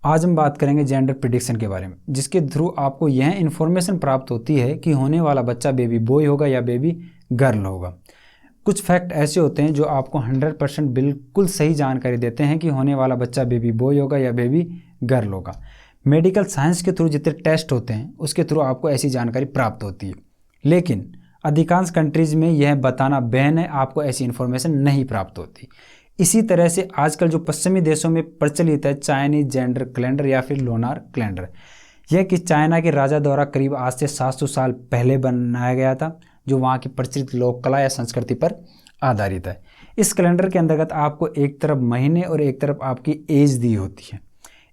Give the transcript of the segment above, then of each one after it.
आज हम बात करेंगे जेंडर प्रिडिक्शन के बारे में, जिसके थ्रू आपको यह इन्फॉर्मेशन प्राप्त होती है कि होने वाला बच्चा बेबी बॉय होगा या बेबी गर्ल होगा। कुछ फैक्ट ऐसे होते हैं जो आपको 100% बिल्कुल सही जानकारी देते हैं कि होने वाला बच्चा बेबी बॉय होगा या बेबी गर्ल होगा। मेडिकल साइंस के थ्रू जितने टेस्ट होते हैं उसके थ्रू आपको ऐसी जानकारी प्राप्त होती है, लेकिन अधिकांश कंट्रीज़ में यह बताना बैन है, आपको ऐसी इन्फॉर्मेशन नहीं प्राप्त होती। इसी तरह से आजकल जो पश्चिमी देशों में प्रचलित है चाइनीज जेंडर कैलेंडर या फिर लोनार कैलेंडर, यह कि चाइना के राजा द्वारा करीब आज से 700 साल पहले बनाया गया था, जो वहाँ की प्रचलित लोक कला या संस्कृति पर आधारित है। इस कैलेंडर के अंतर्गत आपको एक तरफ महीने और एक तरफ आपकी एज दी होती है।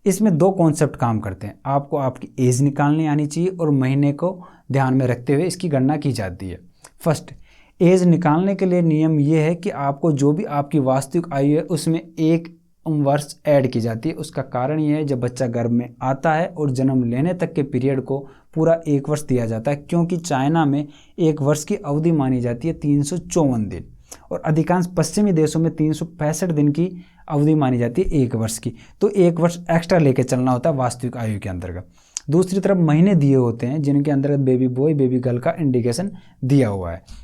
इसमें दो कॉन्सेप्ट काम करते हैं, आपको आपकी एज निकालनी आनी चाहिए और महीने को ध्यान में रखते हुए इसकी गणना की जाती है। फर्स्ट, एज निकालने के लिए नियम ये है कि आपको जो भी आपकी वास्तविक आयु है उसमें 1 वर्ष ऐड की जाती है। उसका कारण ये है, जब बच्चा गर्भ में आता है और जन्म लेने तक के पीरियड को पूरा 1 वर्ष दिया जाता है, क्योंकि चाइना में 1 वर्ष की अवधि मानी जाती है 354 दिन और अधिकांश पश्चिमी देशों में 365 दिन की अवधि मानी जाती है 1 वर्ष की। तो 1 वर्ष एक्स्ट्रा लेके चलना होता है वास्तविक आयु के अंतर्गत। दूसरी तरफ महीने दिए होते हैं जिनके अंतर्गत बेबी बॉय बेबी गर्ल का इंडिकेशन दिया हुआ है।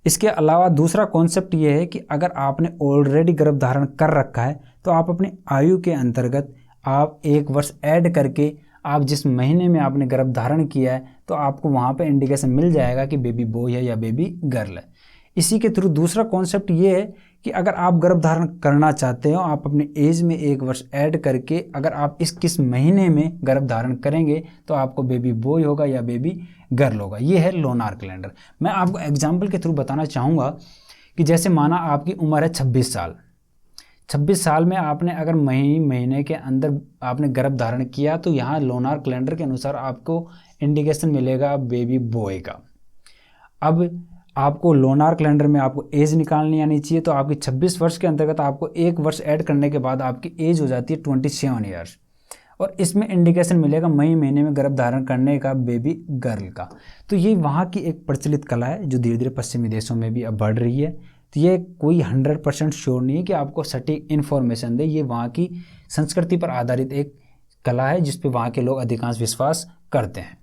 इसके अलावा दूसरा कॉन्सेप्ट ये है कि अगर आपने ऑलरेडी गर्भ धारण कर रखा है तो आप अपनी आयु के अंतर्गत आप 1 वर्ष ऐड करके आप जिस महीने में आपने गर्भ धारण किया है तो आपको वहाँ पे इंडिकेशन मिल जाएगा कि बेबी बॉय है या बेबी गर्ल है। इसी के थ्रू दूसरा कॉन्सेप्ट ये है कि अगर आप गर्भ धारण करना चाहते हो, आप अपने एज में 1 वर्ष ऐड करके अगर आप किस महीने में गर्भ धारण करेंगे तो आपको बेबी बॉय होगा या बेबी गर्ल होगा। ये है लोनार कैलेंडर। मैं आपको एग्जाम्पल के थ्रू बताना चाहूँगा कि जैसे माना आपकी उम्र है 26 साल। 26 साल में आपने अगर महीने के अंदर आपने गर्भ धारण किया तो यहाँ लोनार कैलेंडर के अनुसार आपको इंडिकेशन मिलेगा बेबी बॉय का। अब आपको लोनार कैलेंडर में आपको एज निकालनी आनी चाहिए, तो आपकी 26 वर्ष के अंतर्गत आपको 1 वर्ष ऐड करने के बाद आपकी एज हो जाती है 27 ईयर्स और इसमें इंडिकेशन मिलेगा मई महीने में गर्भ धारण करने का बेबी गर्ल का। तो ये वहाँ की एक प्रचलित कला है जो धीरे धीरे पश्चिमी देशों में भी अब बढ़ रही है। तो ये कोई 100% श्योर नहीं है कि आपको सटीक इन्फॉर्मेशन दे, ये वहाँ की संस्कृति पर आधारित एक कला है जिस पे वहाँ के लोग अधिकांश विश्वास करते हैं।